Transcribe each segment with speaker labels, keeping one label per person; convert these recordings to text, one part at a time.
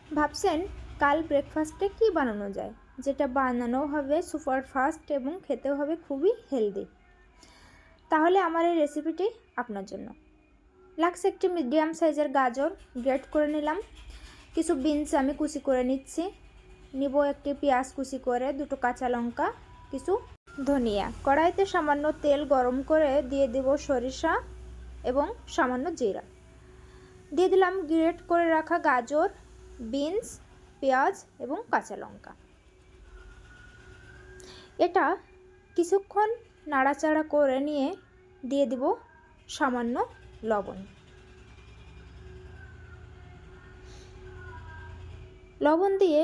Speaker 1: ভাবছেন কাল ব্রেকফাস্টে কি বানানো যায়, যেটা বানানো হবে সুপার ফাস্ট এবং খেতেও হবে খুবই হেলদি। তাহলে আমার এই রেসিপিটি আপনার জন্য। লাগছে একটি মিডিয়াম সাইজের গাজর, গ্রেট করে নিলাম। কিছু বিনস আমি কুচি করে নিচ্ছি। নিব একটি পেঁয়াজ কুচি করে, দুটো কাঁচা লঙ্কা, কিছু ধনিয়া। কড়াইতে সামান্য তেল গরম করে দিয়ে দেব সরিষা এবং সামান্য জিরা। দিয়ে দিলাম গ্রেট করে রাখা গাজর, বিনস, পেঁয়াজ এবং কাঁচা লঙ্কা। এটা কিছুক্ষণ নাড়াচাড়া করে নিয়ে দিয়ে দিব সামান্য লবণ। লবণ দিয়ে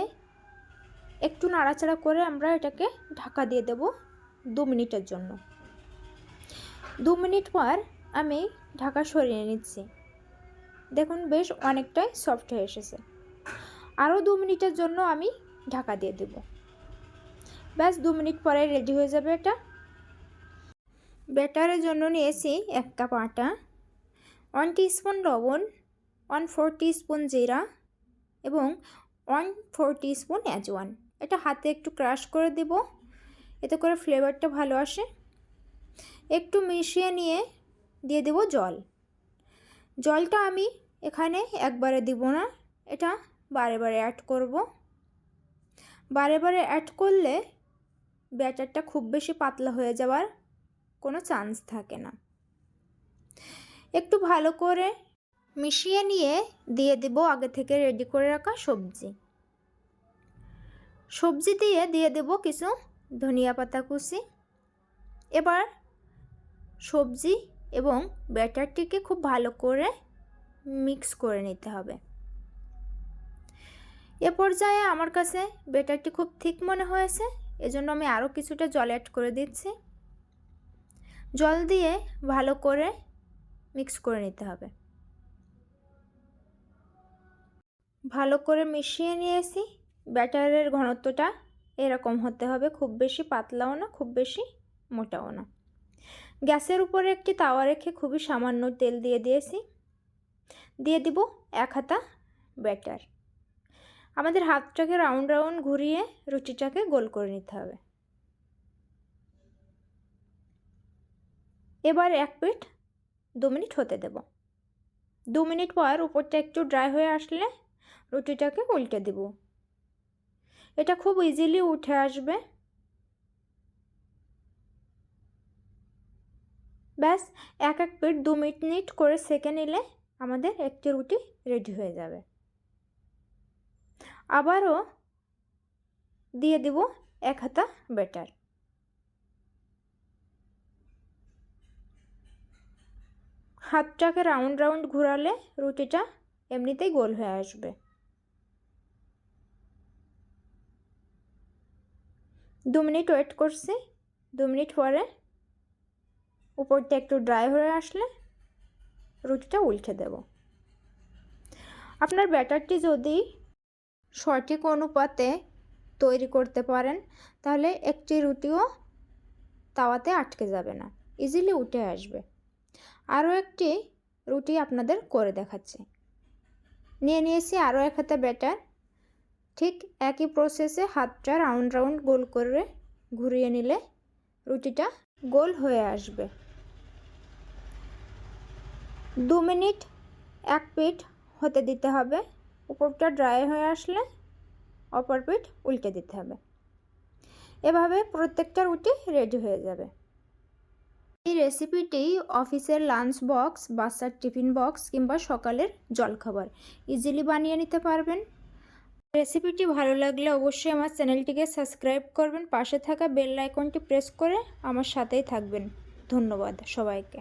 Speaker 1: একটু নাড়াচাড়া করে আমরা এটাকে ঢাকা দিয়ে দেব 2 মিনিটের জন্য। 2 মিনিট পর আমি ঢাকা সরিয়ে নিচ্ছি। দেখুন বেশ অনেকটাই সফট হয়ে এসেছে। আরও 2 মিনিটের জন্য আমি ঢাকা দিয়ে দেব। ব্যাস 2 মিনিট পরে রেডি হয়ে যাবে এটা। ব্যাটারের জন্য নিয়েছি 1 কাপ আটা, 1 টিস্পুন লবণ, 1/4 টিস্পুন জিরা এবং 1/4 টিস্পুন অ্যাজওয়ান। এটা হাতে একটু ক্রাশ করে দেব, এতে করে ফ্লেভারটা ভালো আসে। একটু মিশিয়ে নিয়ে দিয়ে দেব জল। জলটা আমি এখানে একবারে দিব না, এটা বারে বারে অ্যাড করব। বারে বারে অ্যাড করলে ব্যাটারটা খুব বেশি পাতলা হয়ে যাওয়ার কোনো চান্স থাকে না। একটু ভালো করে মিশিয়ে নিয়ে দিয়ে দেব আগে থেকে রেডি করে রাখা সবজি দিয়ে দেব কিছু ধনিয়া পাতা কুচি। এবার সবজি এবং ব্যাটারটিকে খুব ভালো করে মিক্স করে নিতে হবে। এ পর্যায়ে আমার কাছে ব্যাটারটি খুব থিক মনে হয়েছে, এজন্য আমি আরও কিছুটা জল অ্যাড করে দিচ্ছি। জল দিয়ে ভালো করে মিক্স করে নিতে হবে। ভালো করে মিশিয়ে নিয়েছি। ব্যাটারের ঘনত্বটা এরকম হতে হবে, খুব বেশি পাতলাও না, খুব বেশি মোটাও না। গ্যাসের উপরে একটি তাওয়া রেখে খুবই সামান্য তেল দিয়ে দিয়েছি। দিয়ে দিব 1 হাতা ব্যাটার। আমাদের হাতটাকে রাউন্ড রাউন্ড ঘুরিয়ে রুটিটাকে গোল করে নিতে হবে। এবার এক পিঠ 2 মিনিট হতে দেব। 2 মিনিট পর উপরটা একটু ড্রাই হয়ে আসলে রুটিটাকে উল্টে দেব। এটা খুব ইজিলি উঠে আসবে। ব্যাস এক পিঠ 2 মিনিট করে সেঁকে নিলে আমাদের একটি রুটি রেডি হয়ে যাবে। আবারও দিয়ে দেব 1 হাতা ব্যাটার। হাতটাকে রাউন্ড রাউন্ড ঘোরালে রুটিটা এমনিতেই গোল হয়ে আসবে। 2 মিনিট ওয়েট করছি। 2 মিনিট পরে উপরটা একটু ড্রাই হয়ে আসলে রুটিটা উল্টে দেব। আপনার ব্যাটারটি যদি সঠিক অনুপাতে তৈরি করতে পারেন তাহলে একটি রুটিও তাওয়াতে আটকে যাবে না, ইজিলি উঠে আসবে। আরও একটি রুটি আপনাদের করে দেখাচ্ছি। নিয়েছি আরও 1 হাতা ব্যাটার। ঠিক একই প্রসেসে হাতটা রাউন্ড রাউন্ড গোল করে ঘুরিয়ে নিলে রুটিটা গোল হয়ে আসবে। 2 মিনিট এক পিঠ হতে দিতে হবে। উপরটা ড্রাই হয়ে আসলে অপর পিঠ উল্টে দিতে হবে। এভাবে প্রত্যেকটা রুটি রেডি হয়ে যাবে। এই রেসিপিটি অফিসের লাঞ্চ বক্স, বাচ্চার টিফিন বক্স কিংবা সকালের জলখাবার ইজিলি বানিয়ে নিতে পারবেন। রেসিপিটি ভালো লাগলে অবশ্যই আমার চ্যানেলটিকে সাবস্ক্রাইব করবেন, পাশে থাকা বেল আইকনটি প্রেস করে আমার সাথেই থাকবেন। ধন্যবাদ সবাইকে।